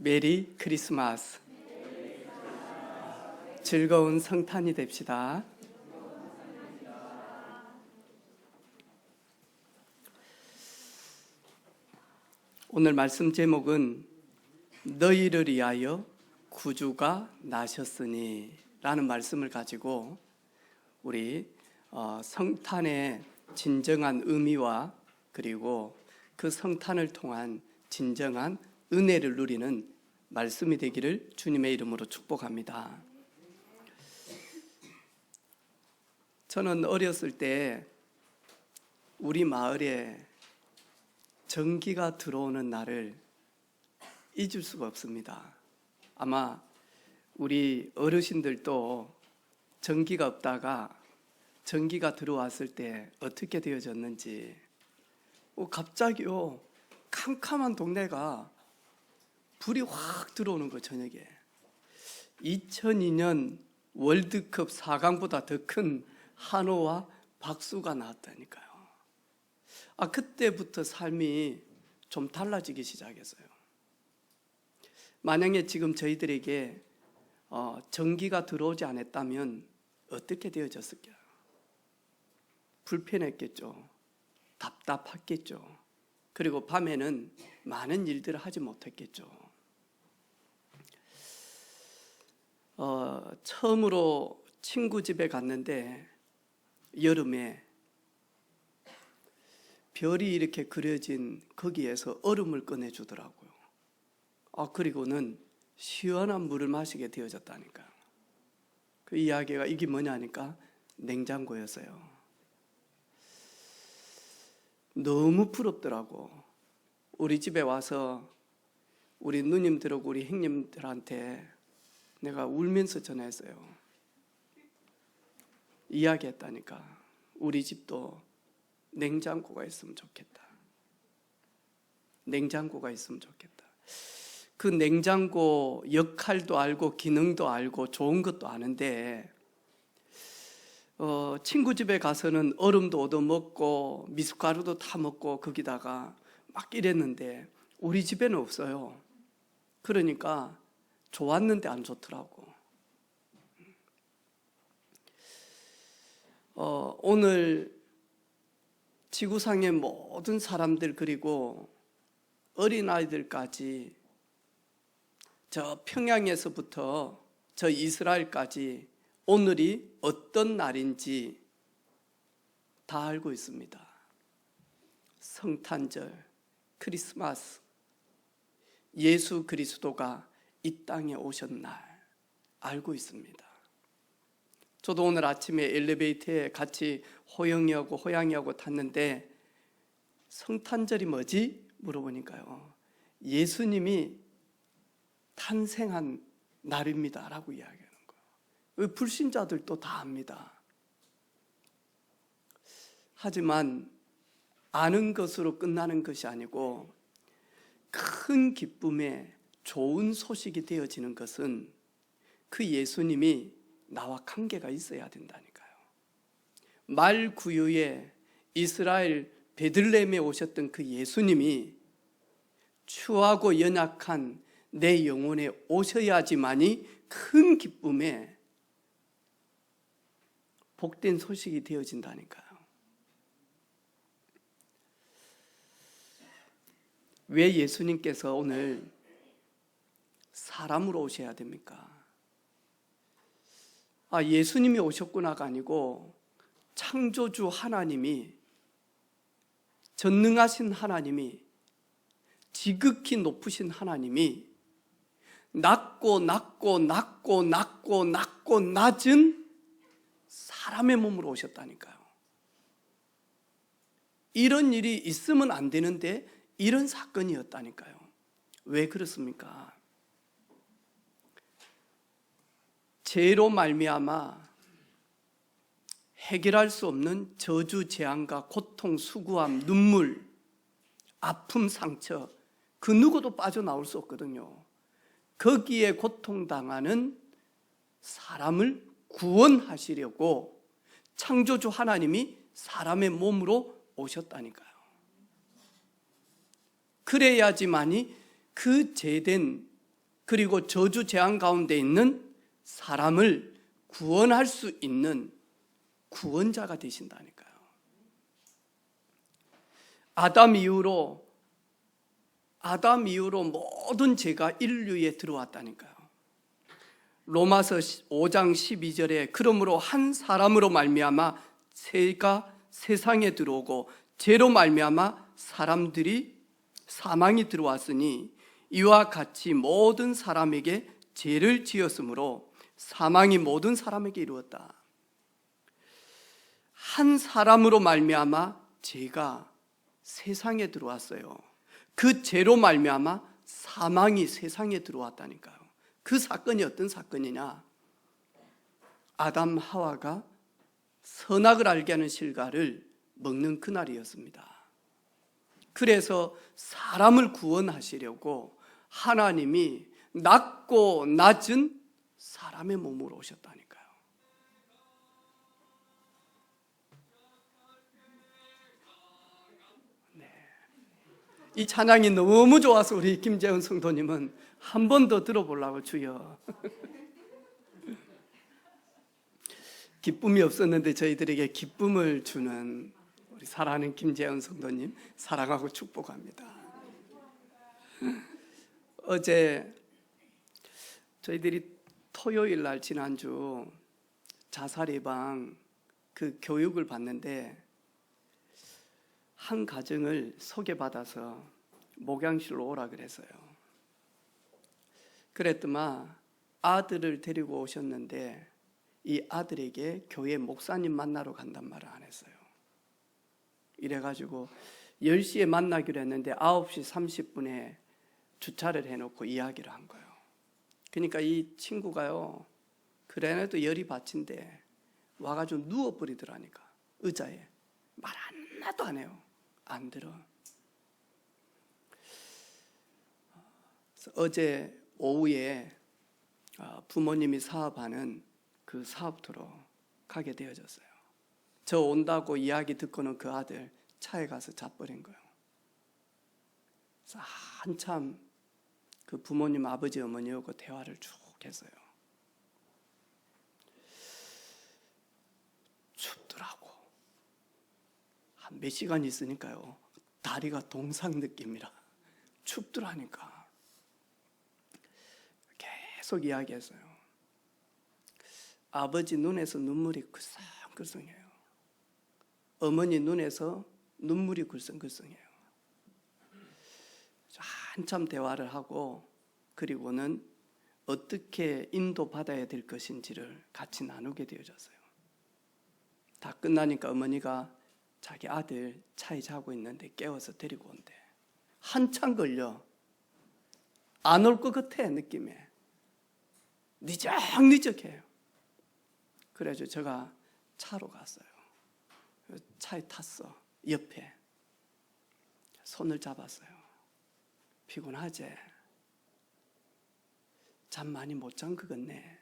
메리 크리스마스. 즐거운 성탄이 됩시다. 오늘 말씀 제목은 너희를 위하여 구주가 나셨으니 라는 말씀을 가지고 우리 성탄의 진정한 의미와 그리고 그 성탄을 통한 진정한 은혜를 누리는 말씀이 되기를 주님의 이름으로 축복합니다. 저는 어렸을 때 우리 마을에 전기가 들어오는 날을 잊을 수가 없습니다. 아마 우리 어르신들도 전기가 없다가 전기가 들어왔을 때 어떻게 되어졌는지, 갑자기요 캄캄한 동네가 불이 확 들어오는 거. 저녁에 2002년 월드컵 4강보다 더 큰 한호와 박수가 나왔다니까요. 그때부터 삶이 좀 달라지기 시작했어요. 만약에 지금 저희들에게 전기가 들어오지 않았다면 어떻게 되어졌을까요? 불편했겠죠. 답답했겠죠. 그리고 밤에는 많은 일들을 하지 못했겠죠. 처음으로 친구 집에 갔는데 여름에 별이 이렇게 그려진 거기에서 얼음을 꺼내주더라고요. 그리고는 시원한 물을 마시게 되어졌다니까요. 그 이야기가 이게 뭐냐니까 냉장고였어요. 너무 부럽더라고. 우리 집에 와서 우리 누님들하고 우리 형님들한테 내가 울면서 전화했어요. 이야기했다니까. 우리 집도 냉장고가 있으면 좋겠다. 냉장고가 있으면 좋겠다. 그 냉장고 역할도 알고 기능도 알고 좋은 것도 아는데 친구 집에 가서는 얼음도 얻어먹고 미숫가루도 다 먹고 거기다가 막 이랬는데 우리 집에는 없어요. 그러니까 좋았는데 안 좋더라고. 오늘 지구상의 모든 사람들 그리고 어린아이들까지 저 평양에서부터 저 이스라엘까지 오늘이 어떤 날인지 다 알고 있습니다. 성탄절, 크리스마스, 예수 그리스도가 이 땅에 오신 날 알고 있습니다. 저도 오늘 아침에 엘리베이터에 같이 호영이하고 탔는데 성탄절이 뭐지? 물어보니까요, 예수님이 탄생한 날입니다 라고 이야기하는 거예요. 불신자들도 다 압니다. 하지만 아는 것으로 끝나는 것이 아니고 큰 기쁨의 좋은 소식이 되어지는 것은 그 예수님이 나와 관계가 있어야 된다니까요. 말 구유에 이스라엘 베들레헴에 오셨던 그 예수님이 추하고 연약한 내 영혼에 오셔야지만이 큰 기쁨에 복된 소식이 되어진다니까요. 왜 예수님께서 오늘 사람으로 오셔야 됩니까? 예수님이 오셨구나가 아니고 창조주 하나님이, 전능하신 하나님이, 지극히 높으신 하나님이 낮고 낮은 사람의 몸으로 오셨다니까요. 이런 일이 있으면 안 되는데 이런 사건이었다니까요. 왜 그렇습니까? 죄로 말미암아 해결할 수 없는 저주, 재앙과 고통, 수고함, 눈물, 아픔, 상처, 그 누구도 빠져나올 수 없거든요. 거기에 고통당하는 사람을 구원하시려고 창조주 하나님이 사람의 몸으로 오셨다니까요. 그래야지만이 그 죄된 그리고 저주 재앙 가운데 있는 사람을 구원할 수 있는 구원자가 되신다니까요. 아담 이후로 모든 죄가 인류에 들어왔다니까요. 로마서 5장 12절에 그러므로 한 사람으로 말미암아 죄가 세상에 들어오고 죄로 말미암아 사람들이 사망이 들어왔으니 이와 같이 모든 사람에게 죄를 지었으므로 사망이 모든 사람에게 이루었다. 한 사람으로 말미암아 죄가 세상에 들어왔어요. 그 죄로 말미암아 사망이 세상에 들어왔다니까요. 그 사건이 어떤 사건이냐? 아담 하와가 선악을 알게 하는 실과를 먹는 그날이었습니다. 그래서 사람을 구원하시려고 하나님이 낮고 낮은 사람의 몸으로 오셨다니까요. 네. 이 찬양이 너무 좋아서 우리 김재훈 성도님은 한 번 더 들어보려고 주여. 기쁨이 없었는데 저희들에게 기쁨을 주는 우리 사랑하는 김재훈 성도님 사랑하고 축복합니다. 어제 저희들이 토요일 날 지난주 자살 예방 그 교육을 받는데 한 가정을 소개받아서 목양실로 오라 그랬어요. 그랬더만 아들을 데리고 오셨는데 이 아들에게 교회 목사님 만나러 간단 말을 안 했어요. 이래가지고 10시에 만나기로 했는데 9시 30분에 주차를 해놓고 이야기를 한 거예요. 그러니까 이 친구가요, 그래도 열이 받친데 와가지고 누워버리더라니까. 의자에. 말 하나도 안 해요. 안 들어. 그래서 어제 오후에 부모님이 사업하는 그 사업터로 가게 되어졌어요. 저 온다고 이야기 듣고는 그 아들 차에 가서 자버린 거예요. 그래서 한참 그 부모님 아버지 어머니하고 대화를 쭉 했어요. 춥더라고. 한 몇 시간 있으니까요, 다리가 동상 느낌이라 춥더라니까. 계속 이야기했어요. 아버지 눈에서 눈물이 글썽글썽해요. 어머니 눈에서 눈물이 글썽글썽해요. 한참 대화를 하고 그리고는 어떻게 인도받아야 될 것인지를 같이 나누게 되어졌어요. 다 끝나니까 어머니가 자기 아들 차에 자고 있는데 깨워서 데리고 온대. 한참 걸려. 안 올 것 같아 느낌에. 니적니적해요. 그래가지고 제가 차로 갔어요. 차에 탔어. 옆에 손을 잡았어요. 피곤하지? 잠 많이 못 잔 것 같네.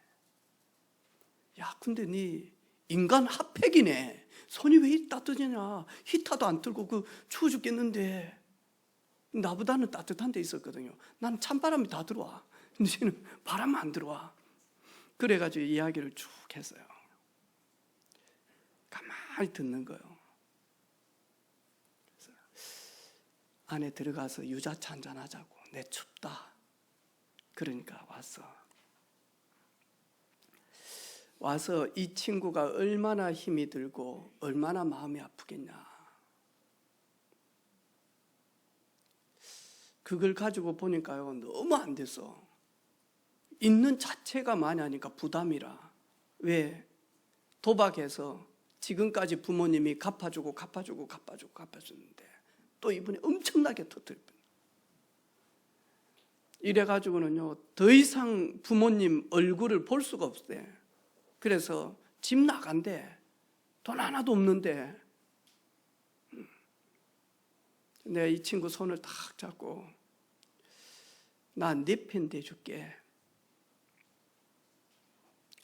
야, 근데 니 인간 핫팩이네. 손이 왜 따뜻하냐? 히터도 안 틀고 그 추워 죽겠는데. 나보다는 따뜻한 데 있었거든요. 난 찬바람이 다 들어와. 너는 바람 안 들어와. 그래가지고 이야기를 쭉 했어요. 가만히 듣는 거예요. 그래서 안에 들어가서 유자차 한잔 하자고. 내 춥다. 그러니까 와서 이 친구가 얼마나 힘이 들고 얼마나 마음이 아프겠냐. 그걸 가지고 보니까요, 너무 안 돼서. 있는 자체가 많이 하니까 부담이라. 왜? 도박해서 지금까지 부모님이 갚아주는데 또 이분이 엄청나게 터뜨릴 뿐. 이래가지고는요, 더 이상 부모님 얼굴을 볼 수가 없대. 그래서 집 나간대. 돈 하나도 없는데. 내가 이 친구 손을 탁 잡고 나 네 편 대줄게.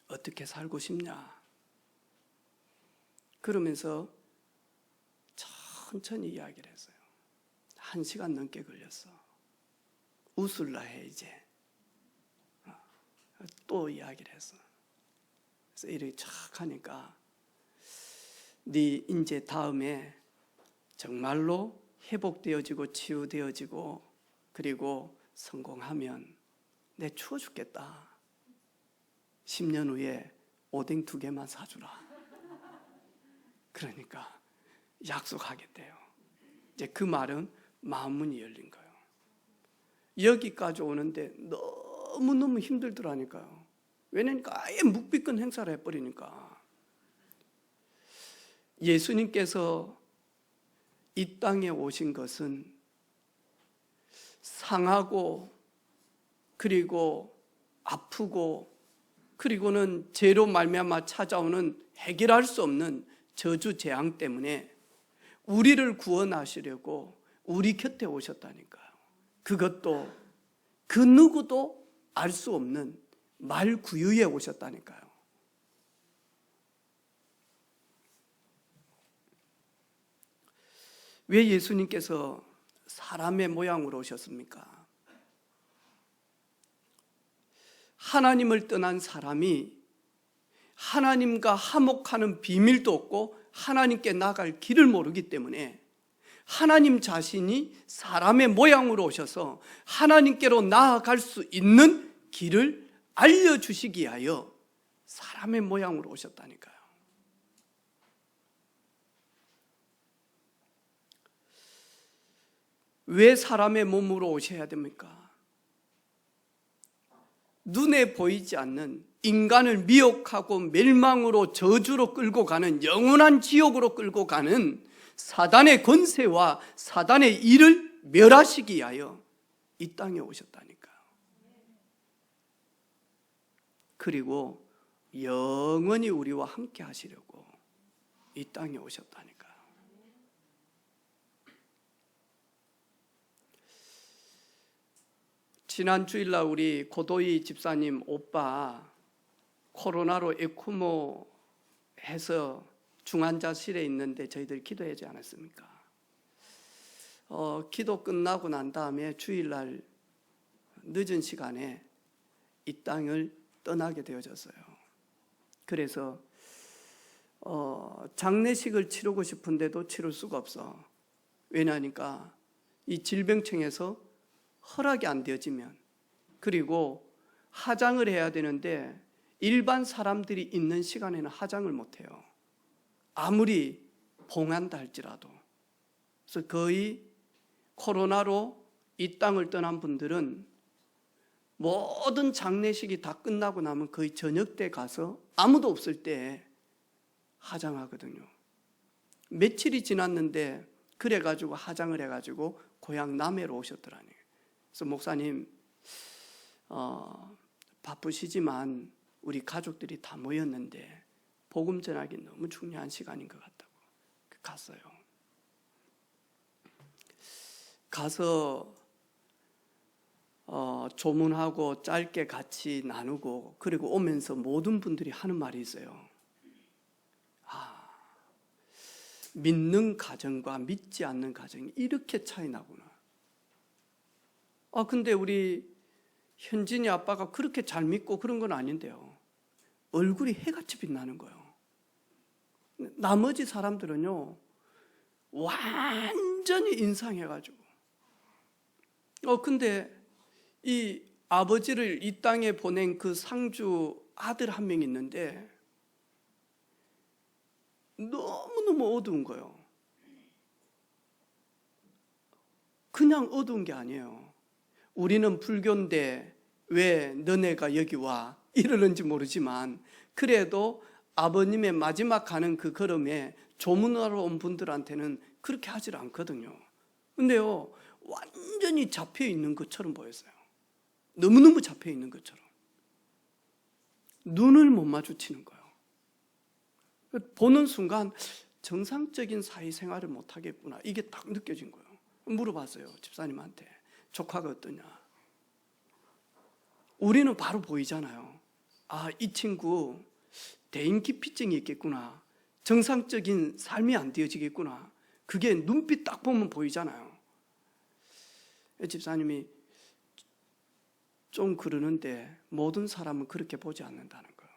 어떻게 살고 싶냐? 그러면서 천천히 이야기를 했어요. 1시간 넘게 걸렸어. 웃을라 해 이제. 또 이야기를 했어. 그래서 이렇게 촥 하니까 네 이제 다음에 정말로 회복되어지고 치유되어지고 그리고 성공하면 내 추워 죽겠다. 10년 후에 오뎅 2개만 사주라. 그러니까 약속하겠대요. 이제 그 말은 마음문이 열린 거예요. 여기까지 오는데 너무너무 힘들더라니까요. 왜냐니까 아예 묵비권 행사를 해버리니까. 예수님께서 이 땅에 오신 것은 상하고 그리고 아프고 그리고는 죄로 말미암아 찾아오는 해결할 수 없는 저주 재앙 때문에 우리를 구원하시려고 우리 곁에 오셨다니까요. 그것도 그 누구도 알 수 없는 말구유에 오셨다니까요. 왜 예수님께서 사람의 모양으로 오셨습니까? 하나님을 떠난 사람이 하나님과 화목하는 비밀도 없고 하나님께 나갈 길을 모르기 때문에 하나님 자신이 사람의 모양으로 오셔서 하나님께로 나아갈 수 있는 길을 알려주시기 위하여 사람의 모양으로 오셨다니까요. 왜 사람의 몸으로 오셔야 됩니까? 눈에 보이지 않는 인간을 미혹하고 멸망으로 저주로 끌고 가는 영원한 지옥으로 끌고 가는 사단의 권세와 사단의 일을 멸하시기 위하여 이 땅에 오셨다니까요. 그리고 영원히 우리와 함께 하시려고 이 땅에 오셨다니까요. 지난 주일날 우리 고도희 집사님 오빠 코로나로 에쿠모 해서 중환자실에 있는데 저희들 기도하지 않았습니까? 기도 끝나고 난 다음에 주일날 늦은 시간에 이 땅을 떠나게 되어졌어요. 그래서 장례식을 치르고 싶은데도 치를 수가 없어. 왜냐하니까 이 질병청에서 허락이 안 되어지면, 그리고 하장을 해야 되는데 일반 사람들이 있는 시간에는 하장을 못해요. 아무리 봉한다 할지라도. 그래서 거의 코로나로 이 땅을 떠난 분들은 모든 장례식이 다 끝나고 나면 거의 저녁 때 가서 아무도 없을 때 하장하거든요. 며칠이 지났는데 그래가지고 하장을 해가지고 고향 남해로 오셨더라니. 그래서 목사님 바쁘시지만 우리 가족들이 다 모였는데 복음 전하기 너무 중요한 시간인 것 같다고 갔어요. 가서 조문하고 짧게 같이 나누고 그리고 오면서 모든 분들이 하는 말이 있어요. 믿는 가정과 믿지 않는 가정이 이렇게 차이 나구나. 근데 우리 현진이 아빠가 그렇게 잘 믿고 그런 건 아닌데요. 얼굴이 해같이 빛나는 거예요. 나머지 사람들은요, 완전히 인상해가지고. 근데 이 아버지를 이 땅에 보낸 그 상주 아들 한 명 있는데 너무너무 어두운 거예요. 그냥 어두운 게 아니에요. 우리는 불교인데 왜 너네가 여기 와? 이러는지 모르지만 그래도 아버님의 마지막 가는 그 걸음에 조문하러 온 분들한테는 그렇게 하질 않거든요. 근데요, 완전히 잡혀 있는 것처럼 보였어요. 너무너무 잡혀 있는 것처럼. 눈을 못 마주치는 거예요. 보는 순간 정상적인 사회생활을 못 하겠구나. 이게 딱 느껴진 거예요. 물어봤어요, 집사님한테. 조카가 어떠냐? 우리는 바로 보이잖아요. 이 친구 대인기피증이 있겠구나. 정상적인 삶이 안 되어지겠구나. 그게 눈빛 딱 보면 보이잖아요. 집사님이 좀 그러는데 모든 사람은 그렇게 보지 않는다는 거예요.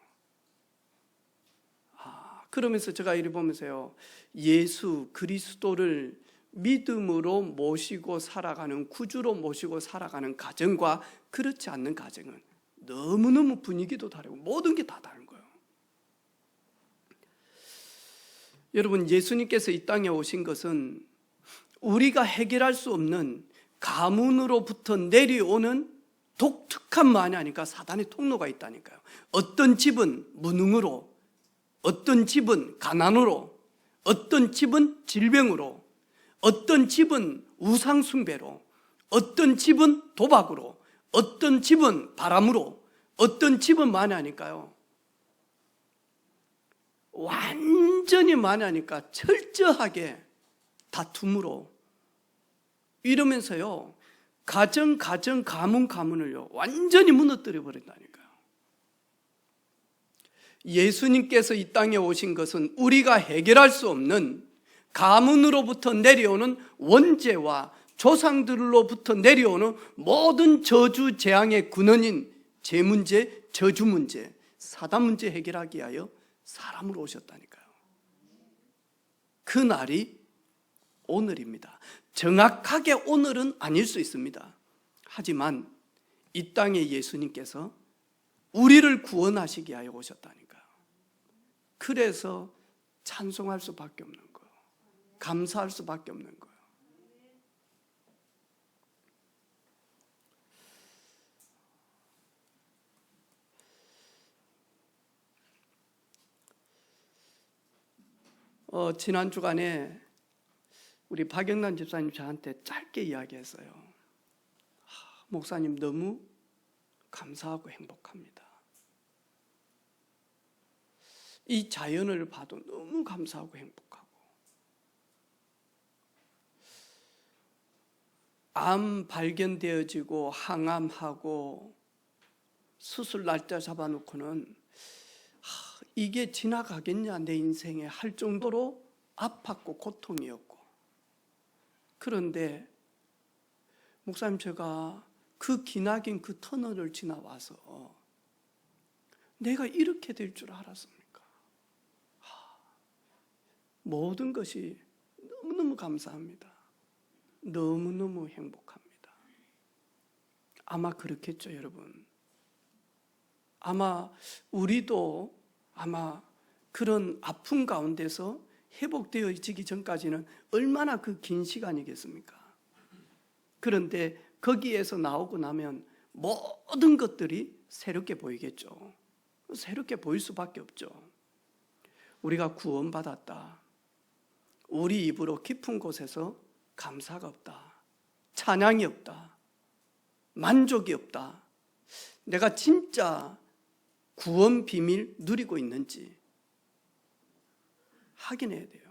그러면서 제가 이리 보면서요, 예수 그리스도를 믿음으로 모시고 살아가는, 구주로 모시고 살아가는 가정과 그렇지 않는 가정은 너무너무 분위기도 다르고 모든 게 다 다른 거예요. 여러분, 예수님께서 이 땅에 오신 것은 우리가 해결할 수 없는 가문으로부터 내려오는 독특한 아니까 사단의 통로가 있다니까요. 어떤 집은 무능으로, 어떤 집은 가난으로, 어떤 집은 질병으로, 어떤 집은 우상숭배로, 어떤 집은 도박으로, 어떤 집은 바람으로, 어떤 집은 하니까요. 완전히 하니까 철저하게 다툼으로 이러면서요, 가문을요 완전히 무너뜨려 버린다니까요. 예수님께서 이 땅에 오신 것은 우리가 해결할 수 없는 가문으로부터 내려오는 원죄와 조상들로부터 내려오는 모든 저주 재앙의 근원인 죄 문제, 저주 문제, 사단 문제 해결하기 위하여 사람으로 오셨다니까요. 그 날이 오늘입니다. 정확하게 오늘은 아닐 수 있습니다. 하지만 이 땅에 예수님께서 우리를 구원하시기 위하여 오셨다니까요. 그래서 찬송할 수밖에 없는 거예요. 감사할 수밖에 없는 거예요. 지난 주간에 우리 박영란 집사님 저한테 짧게 이야기했어요. 목사님 너무 감사하고 행복합니다. 이 자연을 봐도 너무 감사하고 행복하고, 암 발견되어지고 항암하고 수술 날짜 잡아놓고는 이게 지나가겠냐 내 인생에 할 정도로 아팠고 고통이었고, 그런데 목사님 제가 그 기나긴 그 터널을 지나와서 내가 이렇게 될 줄 알았습니까? 모든 것이 너무너무 감사합니다. 너무너무 행복합니다. 아마 그렇겠죠, 여러분. 아마 우리도 그런 아픔 가운데서 회복되어지기 전까지는 얼마나 그 긴 시간이겠습니까? 그런데 거기에서 나오고 나면 모든 것들이 새롭게 보이겠죠. 새롭게 보일 수밖에 없죠. 우리가 구원받았다. 우리 입으로 깊은 곳에서 감사가 없다. 찬양이 없다. 만족이 없다. 내가 진짜 구원 비밀 누리고 있는지 확인해야 돼요.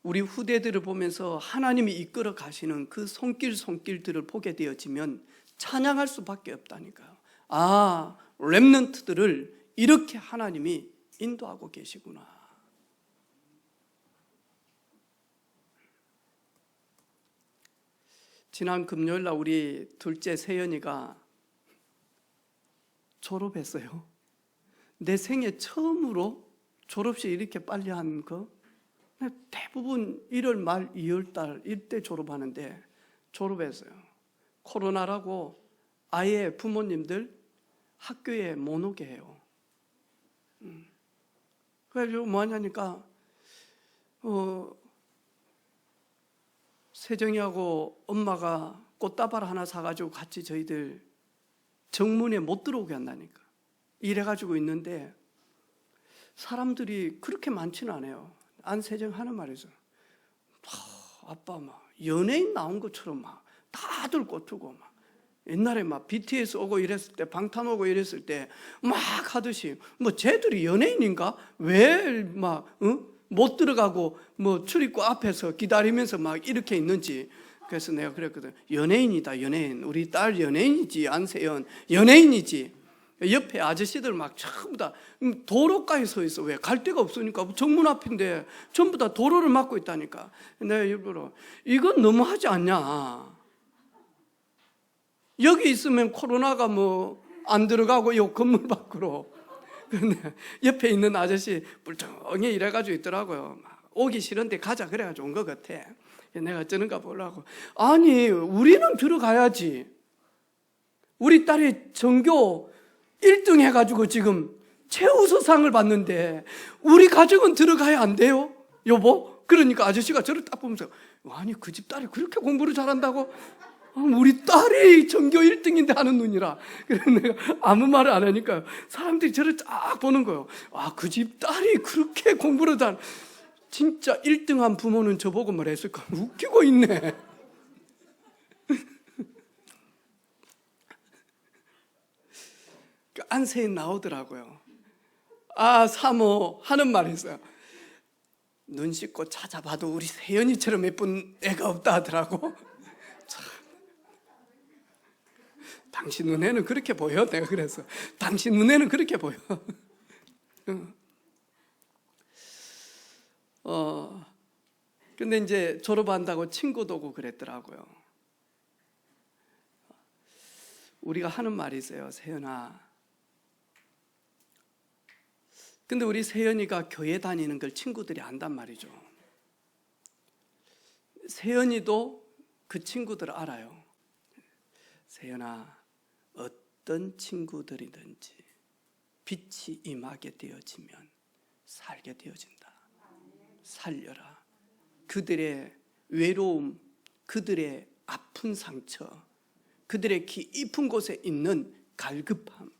우리 후대들을 보면서 하나님이 이끌어 가시는 그 손길들을 보게 되어지면 찬양할 수밖에 없다니까요. 렘넌트들을 이렇게 하나님이 인도하고 계시구나. 지난 금요일날 우리 둘째 세연이가 졸업했어요. 내 생애 처음으로 졸업식 이렇게 빨리 한 거, 대부분 1월 말 2월 달 이때 졸업하는데 졸업했어요. 코로나라고 아예 부모님들 학교에 못 오게 해요. 그래가지고 뭐 하냐니까 세정이하고 엄마가 꽃다발 하나 사가지고 같이 저희들 정문에 못 들어오게 한다니까. 이래가지고 있는데 사람들이 그렇게 많지는 않아요. 안세정 하는 말이죠. 아빠 막 연예인 나온 것처럼 막 다들 꽃피고 막 옛날에 막 BTS 오고 이랬을 때, 방탄 오고 이랬을 때 막 하듯이 뭐 쟤들이 연예인인가? 왜 막 못 들어가고 뭐 출입구 앞에서 기다리면서 막 이렇게 있는지. 그래서 내가 그랬거든. 연예인이다, 연예인. 우리 딸 연예인이지, 안세연 연예인이지. 옆에 아저씨들 막 전부 다 도로가에 서 있어. 왜? 갈 데가 없으니까. 정문 앞인데 전부 다 도로를 막고 있다니까. 내가 일부러 이건 너무하지 않냐. 여기 있으면 코로나가 뭐 안 들어가고 요 건물 밖으로. 근데 옆에 있는 아저씨 뿔쩡해 이래가지고 있더라고요. 막 오기 싫은데 가자 그래가지고 온 것 같아. 내가 어쩌는가 보려고. 아니 우리는 들어가야지. 우리 딸이 전교 1등 해가지고 지금 최우수상을 받는데 우리 가족은 들어가야 안 돼요? 여보? 그러니까 아저씨가 저를 딱 보면서 아니 그 집 딸이 그렇게 공부를 잘한다고? 우리 딸이 전교 1등인데 하는 눈이라. 그래서 내가 아무 말을 안 하니까 사람들이 저를 쫙 보는 거예요. 그 집 딸이 그렇게 공부를 잘. 진짜 1등한 부모는 저보고 뭐랬을까? 웃기고 있네. 안세에 나오더라고요. 사모 하는 말이 있어요. 눈 씻고 찾아봐도 우리 세연이처럼 예쁜 애가 없다 하더라고. 참. 당신 눈에는 그렇게 보여? 내가 그래서 당신 눈에는 그렇게 보여. 근데 이제 졸업한다고 친구도 오고 그랬더라고요. 우리가 하는 말이 있어요. 세연아. 근데 우리 세연이가 교회 다니는 걸 친구들이 안단 말이죠. 세연이도 그 친구들을 알아요. 세연아, 어떤 친구들이든지 빛이 임하게 되어지면 살게 되어진다. 살려라. 그들의 외로움, 그들의 아픈 상처, 그들의 깊은 곳에 있는 갈급함,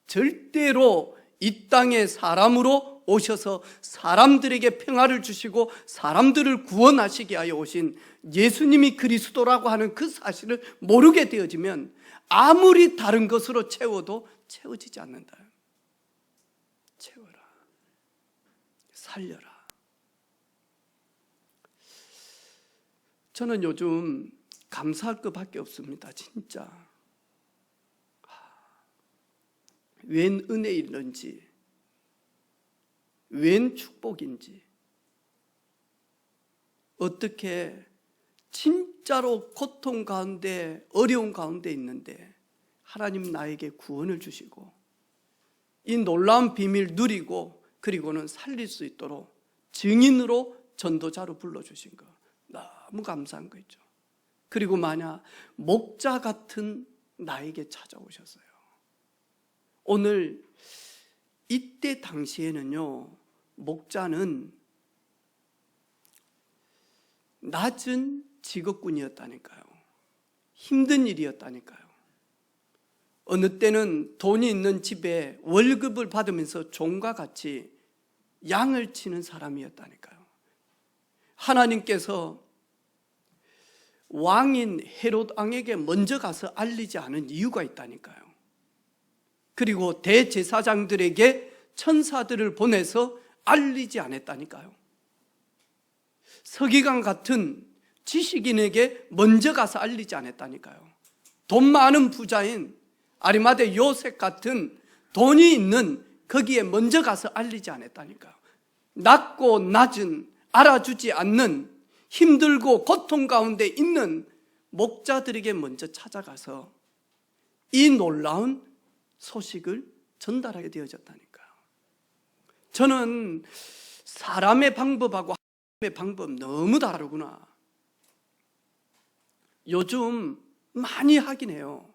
절대로 이 땅에 사람으로 오셔서 사람들에게 평화를 주시고 사람들을 구원하시게 하여 오신 예수님이 그리스도라고 하는 그 사실을 모르게 되어지면 아무리 다른 것으로 채워도 채워지지 않는다. 채워라. 살려라. 저는 요즘 감사할 것밖에 없습니다. 진짜. 웬 은혜인지, 웬 축복인지, 어떻게 진짜로 고통 가운데 어려운 가운데 있는데 하나님 나에게 구원을 주시고 이 놀라운 비밀 누리고 그리고는 살릴 수 있도록 증인으로 전도자로 불러주신 거 너무 감사한 거 있죠. 그리고 만약 목자 같은 나에게 찾아오셨어요. 오늘 이때 당시에는요, 목자는 낮은 직업군이었다니까요. 힘든 일이었다니까요. 어느 때는 돈이 있는 집에 월급을 받으면서 종과 같이 양을 치는 사람이었다니까요. 하나님께서 왕인 헤롯 왕에게 먼저 가서 알리지 않은 이유가 있다니까요. 그리고 대제사장들에게 천사들을 보내서 알리지 않았다니까요. 서기관 같은 지식인에게 먼저 가서 알리지 않았다니까요. 돈 많은 부자인 아리마대 요셉 같은 돈이 있는 거기에 먼저 가서 알리지 않았다니까요. 낮고 낮은 알아주지 않는 힘들고 고통 가운데 있는 목자들에게 먼저 찾아가서 이 놀라운 소식을 전달하게 되어졌다니까요. 저는 사람의 방법하고 하나님의 방법 너무 다르구나. 요즘 많이 하긴 해요.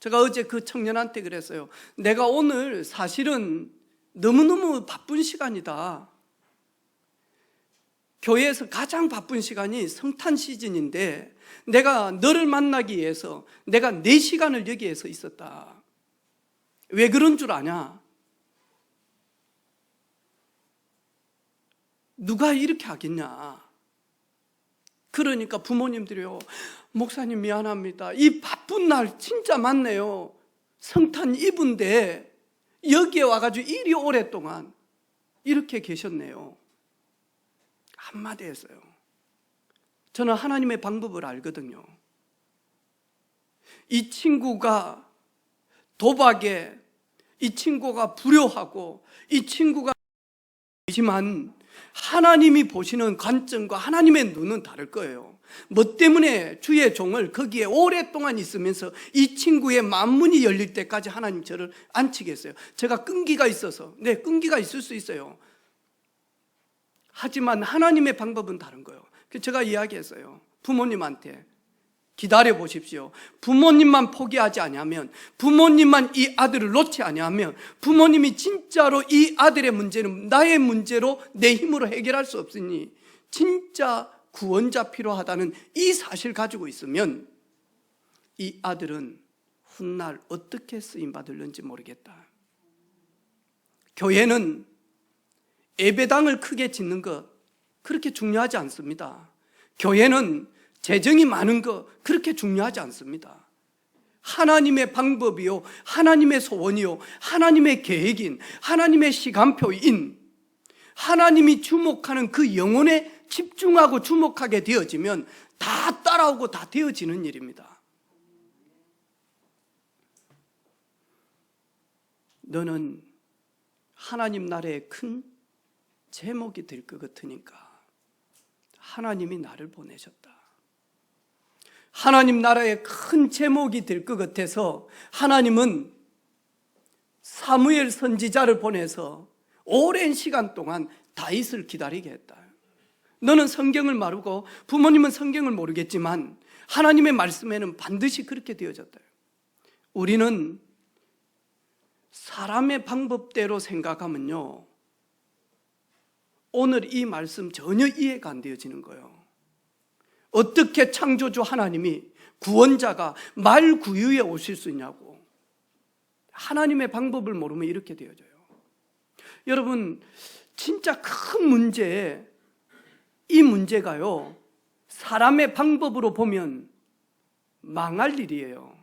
제가 어제 그 청년한테 그랬어요. 내가 오늘 사실은 너무너무 바쁜 시간이다. 교회에서 가장 바쁜 시간이 성탄 시즌인데 내가 너를 만나기 위해서 내가 4시간을 여기에서 있었다. 왜 그런 줄 아냐? 누가 이렇게 하겠냐? 그러니까 부모님들이요, 목사님 미안합니다. 이 바쁜 날 진짜 많네요. 성탄 이브인데 여기에 와가지고 이리 오랫동안 이렇게 계셨네요. 한마디 했어요. 저는 하나님의 방법을 알거든요. 이 친구가 도박에 이 친구가 불효하고 이 친구가 지만 하나님이 보시는 관점과 하나님의 눈은 다를 거예요. 뭐 때문에 주의 종을 거기에 오랫동안 있으면서 이 친구의 만문이 열릴 때까지 하나님 저를 앉히겠어요? 제가 끈기가 있어서. 네, 끈기가 있을 수 있어요. 하지만 하나님의 방법은 다른 거예요. 제가 이야기했어요. 부모님한테 기다려 보십시오. 부모님만 포기하지 아니하면, 부모님만 이 아들을 놓지 아니하면, 부모님이 진짜로 이 아들의 문제는 나의 문제로 내 힘으로 해결할 수 없으니 진짜 구원자 필요하다는 이 사실 가지고 있으면 이 아들은 훗날 어떻게 쓰임 받을는지 모르겠다. 교회는 예배당을 크게 짓는 것 그렇게 중요하지 않습니다. 교회는 재정이 많은 거 그렇게 중요하지 않습니다. 하나님의 방법이요, 하나님의 소원이요, 하나님의 계획인, 하나님의 시간표인, 하나님이 주목하는 그 영혼에 집중하고 주목하게 되어지면 다 따라오고 다 되어지는 일입니다. 너는 하나님 나라의 큰 제목이 될 것 같으니까 하나님이 나를 보내셨다. 하나님 나라의 큰 제목이 될 것 같아서 하나님은 사무엘 선지자를 보내서 오랜 시간 동안 다윗을 기다리게 했다. 너는 성경을 모르고 부모님은 성경을 모르겠지만 하나님의 말씀에는 반드시 그렇게 되어졌다. 우리는 사람의 방법대로 생각하면요, 오늘 이 말씀 전혀 이해가 안 되어지는 거예요. 어떻게 창조주 하나님이 구원자가 말구유에 오실 수 있냐고. 하나님의 방법을 모르면 이렇게 되어져요. 여러분, 진짜 큰 문제에 이 문제가요, 사람의 방법으로 보면 망할 일이에요.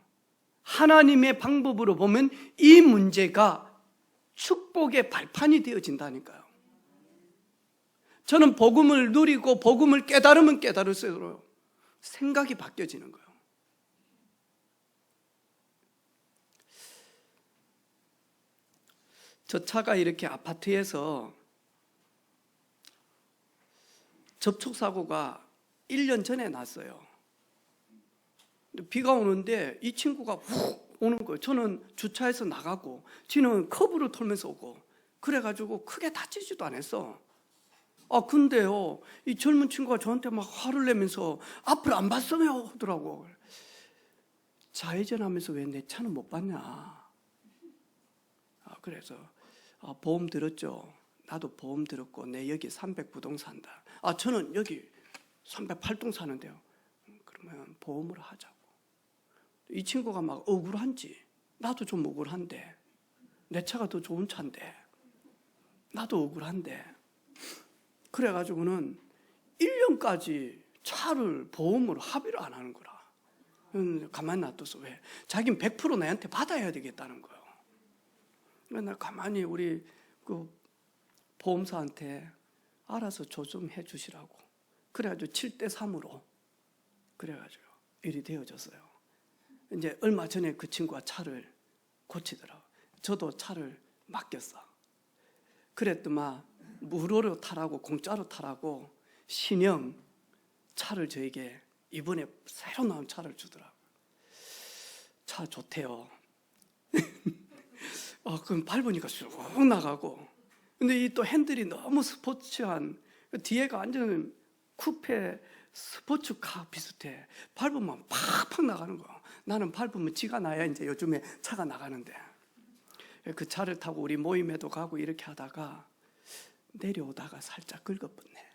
하나님의 방법으로 보면 이 문제가 축복의 발판이 되어진다니까요. 저는 복음을 누리고 복음을 깨달으면 깨달을수록 생각이 바뀌어지는 거예요. 저 차가 이렇게 아파트에서 접촉사고가 1년 전에 났어요. 비가 오는데 이 친구가 훅 오는 거예요. 저는 주차해서 나가고 지는 커브를 털면서 오고, 그래가지고 크게 다치지도 않았어. 근데요, 이 젊은 친구가 저한테 막 화를 내면서 앞을 안 봤어요 하더라고. 좌회전하면서 왜 내 차는 못 봤냐. 그래서 보험 들었죠. 나도 보험 들었고 내 여기 309동 산다. 저는 여기 308동 사는데요. 그러면 보험을 하자고. 이 친구가 막 억울한지, 나도 좀 억울한데, 내 차가 더 좋은 차인데 나도 억울한데, 그래가지고는 1년까지 차를 보험으로 합의를 안 하는 거라. 가만히 놔둬서 왜? 자기는 100% 나한테 받아야 되겠다는 거예요. 맨날 가만히 우리 그 보험사한테 알아서 조정해 주시라고. 그래가지고 7대3으로 그래가지고 일이 되어졌어요. 이제 얼마 전에 그 친구가 차를 고치더라고. 저도 차를 맡겼어. 그랬더만 무료로 타라고, 공짜로 타라고 신형 차를 저에게 이번에 새로 나온 차를 주더라고요. 차 좋대요. 그럼 밟으니까 쑥 나가고, 근데 이 또 핸들이 너무 스포츠한, 뒤에가 완전 쿠페 스포츠카 비슷해. 밟으면 팍팍 나가는 거야. 나는 밟으면 지가 나야 이제 요즘에 차가 나가는데, 그 차를 타고 우리 모임에도 가고 이렇게 하다가 내려오다가 살짝 긁어붙네.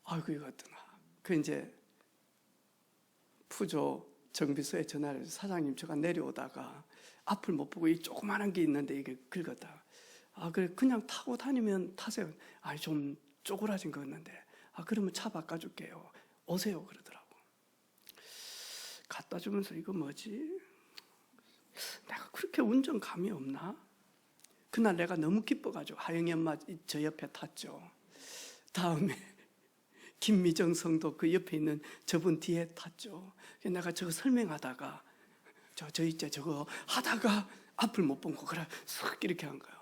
아이고 이거 어떠나. 그 이제 푸조 정비소에 전화를 해서, 사장님 제가 내려오다가 앞을 못 보고 이 조그마한 게 있는데 이게 긁었다. 그래 그냥 타고 다니면 타세요. 좀 쪼그라진 거 있는데, 그러면 차 바꿔줄게요. 오세요 그러더라고. 갖다 주면서 이거 뭐지? 내가 그렇게 운전감이 없나? 그날 내가 너무 기뻐가지고 하영이 엄마 저 옆에 탔죠. 다음에 김미정 성도 그 옆에 있는 저분 뒤에 탔죠. 내가 저거 설명하다가 저 이제 저거 하다가 앞을 못 본 거 그래 쓱 이렇게 한 거예요.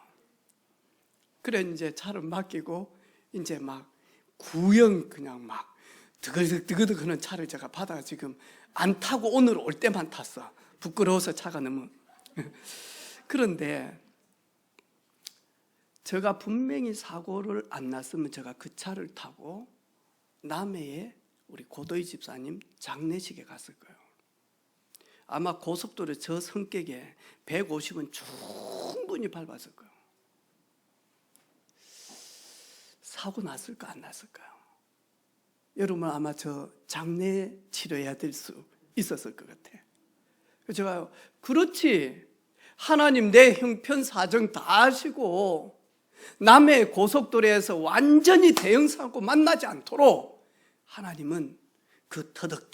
그래 이제 차를 맡기고 이제 막 구형 그냥 막 드그득 하는 차를 제가 받아 지금 안 타고 오늘 올 때만 탔어. 부끄러워서 차가 너무. 그런데 제가 분명히 사고를 안 났으면 제가 그 차를 타고 남해에 우리 고도희 집사님 장례식에 갔을 거예요. 아마 고속도로 저 성격에 150은 충분히 밟았을 거예요. 사고 났을까 안 났을까요? 여러분 아마 저 장례 치료해야 될 수 있었을 것 같아. 제가 그렇지 하나님 내 형편 사정 다 아시고 남의 고속도로에서 완전히 대형 사고 만나지 않도록 하나님은 그 터덕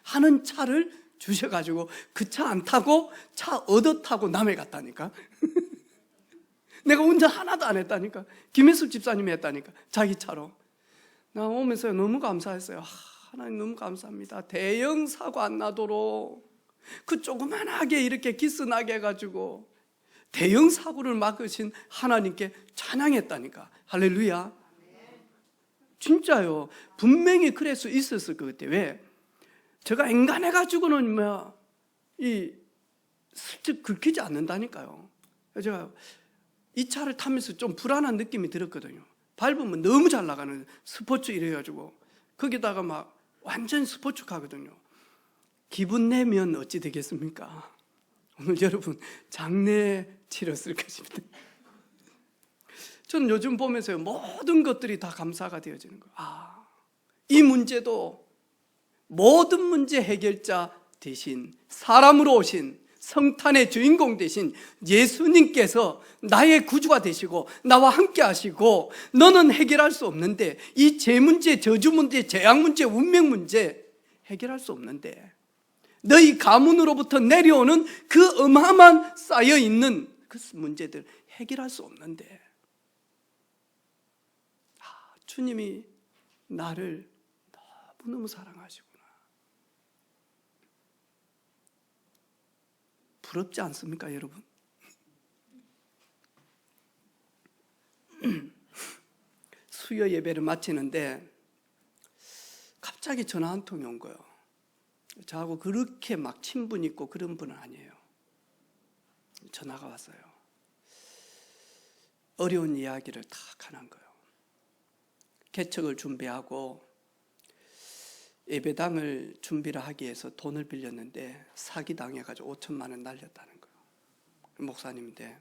하는 차를 주셔가지고 그 차 안 타고 차 얻어 타고 남해 갔다니까. 내가 운전 하나도 안 했다니까. 김혜숙 집사님이 했다니까. 자기 차로. 나 오면서 너무 감사했어요. 하나님 너무 감사합니다. 대형 사고 안 나도록 그 조그만하게 이렇게 기스나게 해가지고 대형 사고를 막으신 하나님께 찬양했다니까. 할렐루야. 진짜요. 분명히 그럴 수 있었을 것 같아요. 왜? 제가 앵간해가지고는 슬쩍 긁히지 않는다니까요. 제가 이 차를 타면서 좀 불안한 느낌이 들었거든요. 밟으면 너무 잘 나가는 스포츠 이래가지고 거기다가 막 완전 스포츠카거든요. 기분 내면 어찌 되겠습니까? 오늘 여러분 장례 치렀을 것입니다. 저는 요즘 보면서 모든 것들이 다 감사가 되어지는 거예요. 이 문제도 모든 문제 해결자 대신 사람으로 오신 성탄의 주인공 되신 예수님께서 나의 구주가 되시고 나와 함께 하시고 너는 해결할 수 없는데 이 죄 문제, 저주 문제, 재앙 문제, 운명 문제 해결할 수 없는데 너희 가문으로부터 내려오는 그 어마어마한 쌓여있는 그 문제들 해결할 수 없는데 주님이 나를 너무너무 사랑하시구나. 부럽지 않습니까, 여러분? 수요 예배를 마치는데 갑자기 전화 한 통이 온 거예요. 저하고 그렇게 막 친분 있고 그런 분은 아니에요. 전화가 왔어요. 어려운 이야기를 다 하는 거예요. 개척을 준비하고 예배당을 준비를 하기 위해서 돈을 빌렸는데 사기당해가지고 5천만 원 날렸다는 거예요. 목사님인데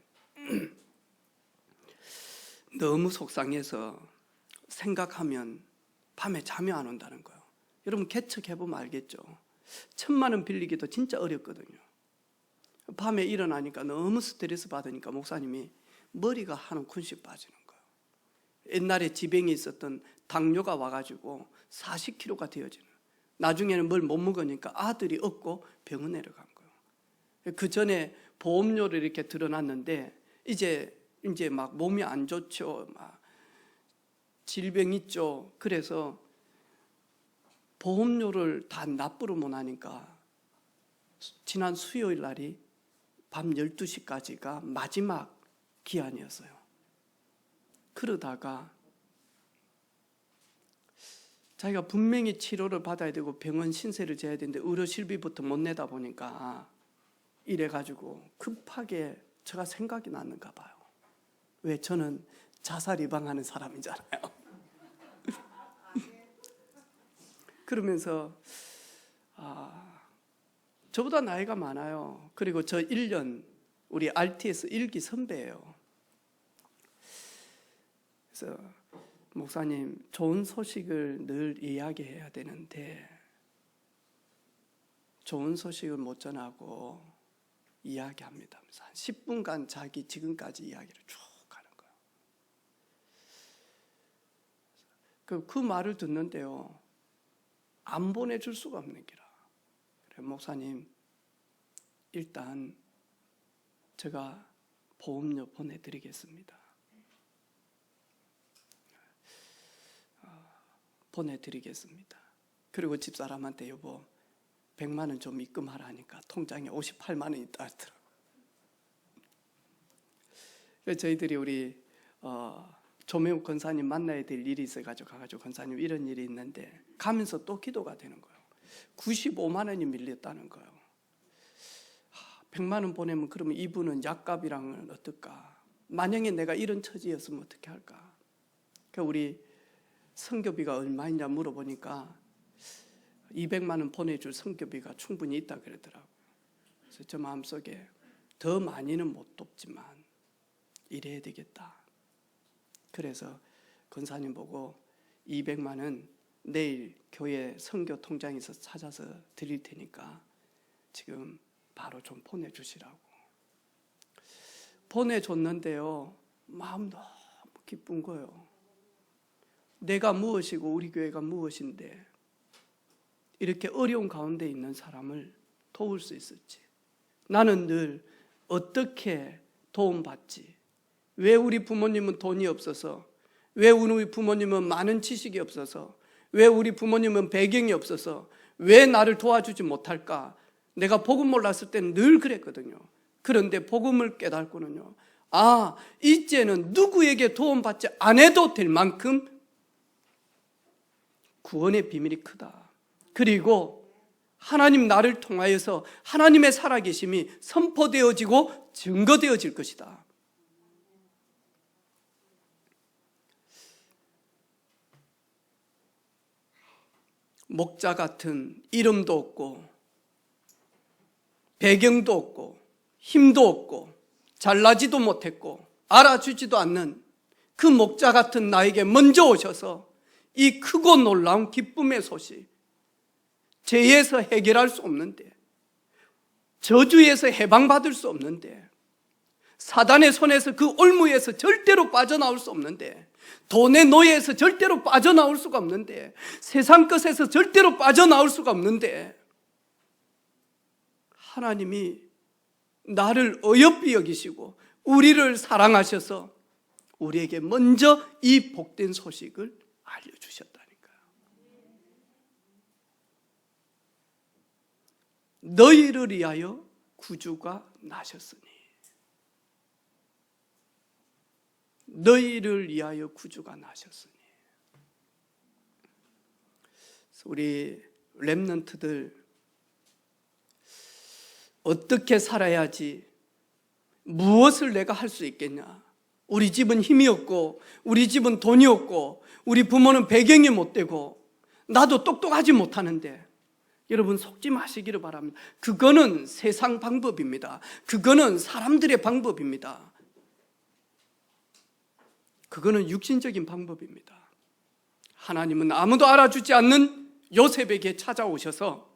너무 속상해서 생각하면 밤에 잠이 안 온다는 거예요. 여러분 개척해보면 알겠죠. 1,000만 원 빌리기도 진짜 어렵거든요. 밤에 일어나니까 너무 스트레스 받으니까 목사님이 머리가 한 움큼씩 빠지는 거예요. 옛날에 지병이 있었던 당뇨가 와가지고 40kg가 되어지는. 나중에는 뭘 못 먹으니까 아들이 얻고 병원에 간 거예요. 그 전에 보험료를 이렇게 들어놨는데 이제 막 몸이 안 좋죠. 막 질병 있죠. 그래서 보험료를 다 납부를 못 하니까 지난 수요일 날이 밤 12시까지가 마지막 기한이었어요. 그러다가 자기가 분명히 치료를 받아야 되고 병원 신세를 져야 되는데 의료실비부터 못 내다 보니까 이래가지고 급하게 제가 생각이 났는가 봐요. 왜? 저는 자살 예방하는 사람이잖아요. 그러면서 저보다 나이가 많아요. 그리고 저 1년 우리 RTS 1기 선배예요. 그래서 목사님 좋은 소식을 늘 이야기해야 되는데 좋은 소식을 못 전하고 이야기합니다. 한 10분간 자기 지금까지 이야기를 쭉 하는 거예요. 그 말을 듣는데요. 안 보내줄 수가 없는 기라. 그래, 목사님 일단 제가 보험료 보내드리겠습니다. 보내드리겠습니다. 그리고 집사람한테 여보 100만 원 좀 입금하라 하니까 통장에 58만 원이 있다 하더라고요. 그래서 저희들이 우리 조명욱 권사님 만나야 될 일이 있어가지고 가가지고 권사님 이런 일이 있는데 가면서 또 기도가 되는 거예요. 95만 원이 밀렸다는 거예요. 100만 원 보내면 그러면 이분은 약값이랑은 어떨까? 만약에 내가 이런 처지였으면 어떻게 할까? 그러니까 우리 선교비가 얼마이냐 물어보니까 200만 원 보내줄 선교비가 충분히 있다 그러더라고요. 그래서 저 마음속에 더 많이는 못 돕지만 이래야 되겠다. 그래서 권사님 보고 200만 원 내일 교회 선교 통장에서 찾아서 드릴 테니까 지금 바로 좀 보내주시라고. 보내줬는데요, 마음 너무 기쁜 거예요. 내가 무엇이고 우리 교회가 무엇인데 이렇게 어려운 가운데 있는 사람을 도울 수 있을지. 나는 늘 어떻게 도움받지? 왜 우리 부모님은 돈이 없어서, 왜 우리 부모님은 많은 지식이 없어서, 왜 우리 부모님은 배경이 없어서 왜 나를 도와주지 못할까? 내가 복음 몰랐을 때는 늘 그랬거든요. 그런데 복음을 깨닫고는요, 이제는 누구에게 도움받지 않아도 될 만큼 구원의 비밀이 크다. 그리고 하나님 나를 통하여서 하나님의 살아계심이 선포되어지고 증거되어질 것이다. 목자 같은 이름도 없고 배경도 없고 힘도 없고 잘나지도 못했고 알아주지도 않는 그 목자 같은 나에게 먼저 오셔서 이 크고 놀라운 기쁨의 소식, 죄에서 해결할 수 없는데, 저주에서 해방받을 수 없는데, 사단의 손에서 그 올무에서 절대로 빠져나올 수 없는데, 돈의 노예에서 절대로 빠져나올 수가 없는데, 세상 것에서 절대로 빠져나올 수가 없는데, 하나님이 나를 어여삐 여기시고 우리를 사랑하셔서 우리에게 먼저 이 복된 소식을 알려주셨다니까요. 너희를 위하여 구주가 나셨으니, 너희를 위하여 구주가 나셨으니. 우리 렘넌트들 어떻게 살아야지, 무엇을 내가 할 수 있겠냐? 우리 집은 힘이 없고, 우리 집은 돈이 없고, 우리 부모는 배경이 못 되고, 나도 똑똑하지 못하는데, 여러분 속지 마시기를 바랍니다. 그거는 세상 방법입니다. 그거는 사람들의 방법입니다. 그거는 육신적인 방법입니다. 하나님은 아무도 알아주지 않는 요셉에게 찾아오셔서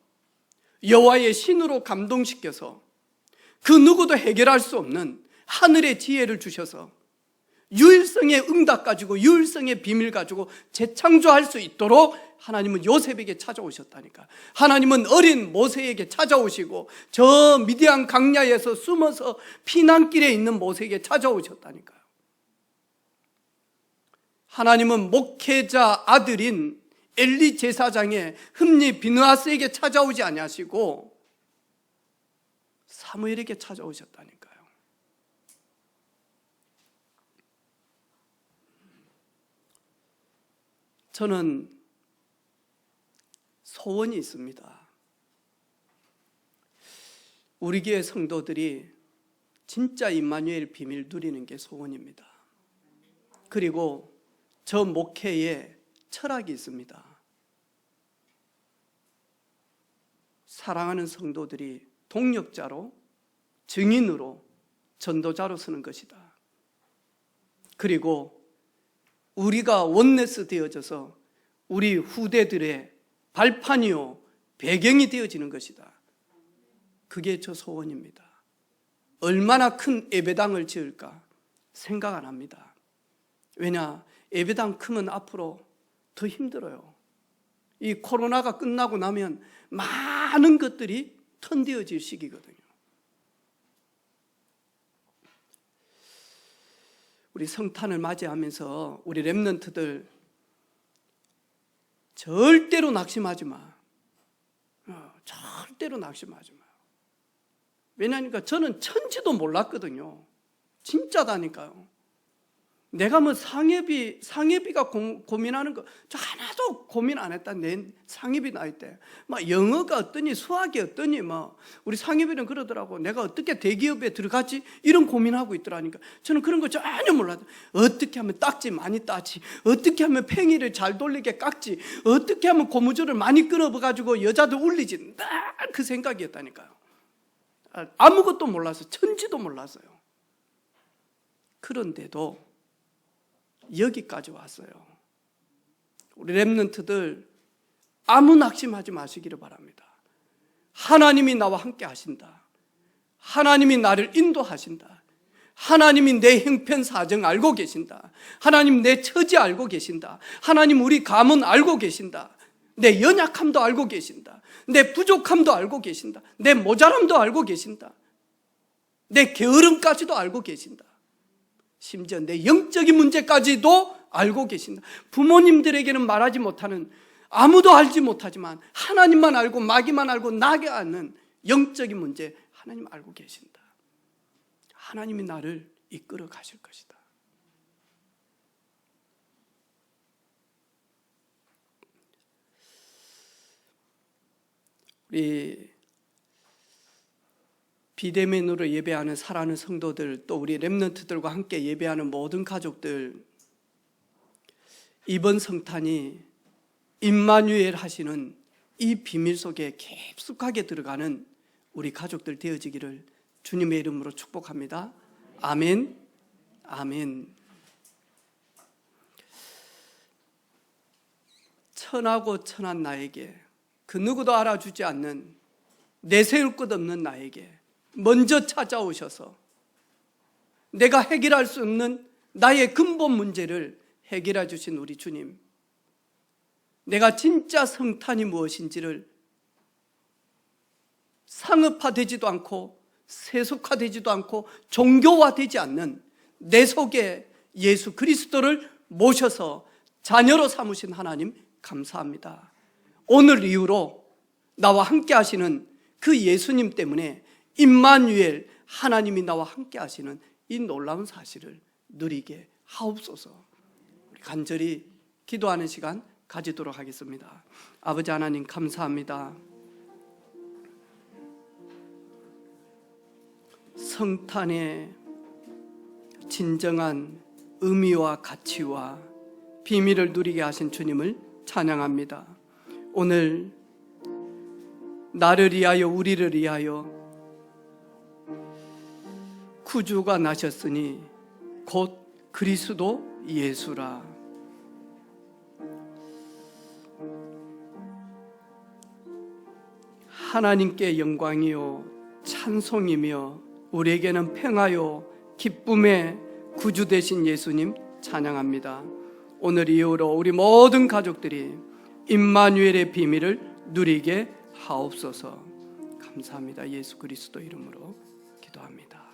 여호와의 신으로 감동시켜서 그 누구도 해결할 수 없는 하늘의 지혜를 주셔서 유일성의 응답 가지고, 유일성의 비밀 가지고 재창조할 수 있도록 하나님은 요셉에게 찾아오셨다니까. 하나님은 어린 모세에게 찾아오시고 저 미디안 강야에서 숨어서 피난길에 있는 모세에게 찾아오셨다니까요. 하나님은 목회자 아들인 엘리 제사장의 흠니 비느하스에게 찾아오지 아니하시고 사무엘에게 찾아오셨다니까요. 저는 소원이 있습니다. 우리 교회 성도들이 진짜 임마누엘 비밀 누리는 게 소원입니다. 그리고 저 목회에 철학이 있습니다. 사랑하는 성도들이 동력자로, 증인으로, 전도자로 서는 것이다. 그리고 우리가 원네스 되어져서 우리 후대들의 발판이요 배경이 되어지는 것이다. 그게 저 소원입니다. 얼마나 큰 예배당을 지을까 생각 안 합니다. 왜냐, 예배당 크면 앞으로 더 힘들어요. 이 코로나가 끝나고 나면 많은 것들이 턴되어질 시기거든요. 우리 성탄을 맞이하면서 우리 렘넌트들 절대로 낙심하지 마. 절대로 낙심하지 마요. 왜냐하니까 저는 천지도 몰랐거든요. 진짜다니까요. 내가 뭐 상해비가 고민하는 거 저 하나도 고민 안 했다. 내 상해비 나이 때 막 영어가 어떠니 수학이 어떠니 뭐 우리 상해비는 그러더라고. 내가 어떻게 대기업에 들어갔지 이런 고민하고 있더라니까. 저는 그런 거 전혀 몰랐어요. 어떻게 하면 딱지 많이 따지, 어떻게 하면 팽이를 잘 돌리게 깎지, 어떻게 하면 고무줄을 많이 끊어가지고 여자들 울리지. 늘 그 생각이었다니까요. 아무것도 몰랐어요. 천지도 몰랐어요. 그런데도 여기까지 왔어요. 우리 렘넌트들 아무 낙심하지 마시기를 바랍니다. 하나님이 나와 함께 하신다. 하나님이 나를 인도하신다. 하나님이 내 형편 사정 알고 계신다. 하나님 내 처지 알고 계신다. 하나님 우리 가문 알고 계신다. 내 연약함도 알고 계신다. 내 부족함도 알고 계신다. 내 모자람도 알고 계신다. 내 게으름까지도 알고 계신다. 심지어 내 영적인 문제까지도 알고 계신다. 부모님들에게는 말하지 못하는, 아무도 알지 못하지만 하나님만 알고 마귀만 알고 나게 아는 영적인 문제 하나님 알고 계신다. 하나님이 나를 이끌어 가실 것이다. 우리 비대면으로 예배하는 사랑하는 성도들, 또 우리 렘넌트들과 함께 예배하는 모든 가족들, 이번 성탄이 임마누엘 하시는 이 비밀 속에 깊숙하게 들어가는 우리 가족들 되어지기를 주님의 이름으로 축복합니다. 아멘. 아멘. 천하고 천한 나에게, 그 누구도 알아주지 않는 내세울 것 없는 나에게 먼저 찾아오셔서 내가 해결할 수 없는 나의 근본 문제를 해결해 주신 우리 주님, 내가 진짜 성탄이 무엇인지를 상업화되지도 않고 세속화되지도 않고 종교화되지 않는 내 속에 예수 그리스도를 모셔서 자녀로 삼으신 하나님 감사합니다. 오늘 이후로 나와 함께 하시는 그 예수님 때문에 임마누엘 하나님이 나와 함께 하시는 이 놀라운 사실을 누리게 하옵소서. 우리 간절히 기도하는 시간 가지도록 하겠습니다. 아버지 하나님 감사합니다. 성탄의 진정한 의미와 가치와 비밀을 누리게 하신 주님을 찬양합니다. 오늘 나를 위하여 우리를 위하여 구주가 나셨으니 곧 그리스도 예수라. 하나님께 영광이요 찬송이며 우리에게는 평화요 기쁨의 구주 되신 예수님 찬양합니다. 오늘 이후로 우리 모든 가족들이 임마누엘의 비밀을 누리게 하옵소서. 감사합니다. 예수 그리스도 이름으로 기도합니다.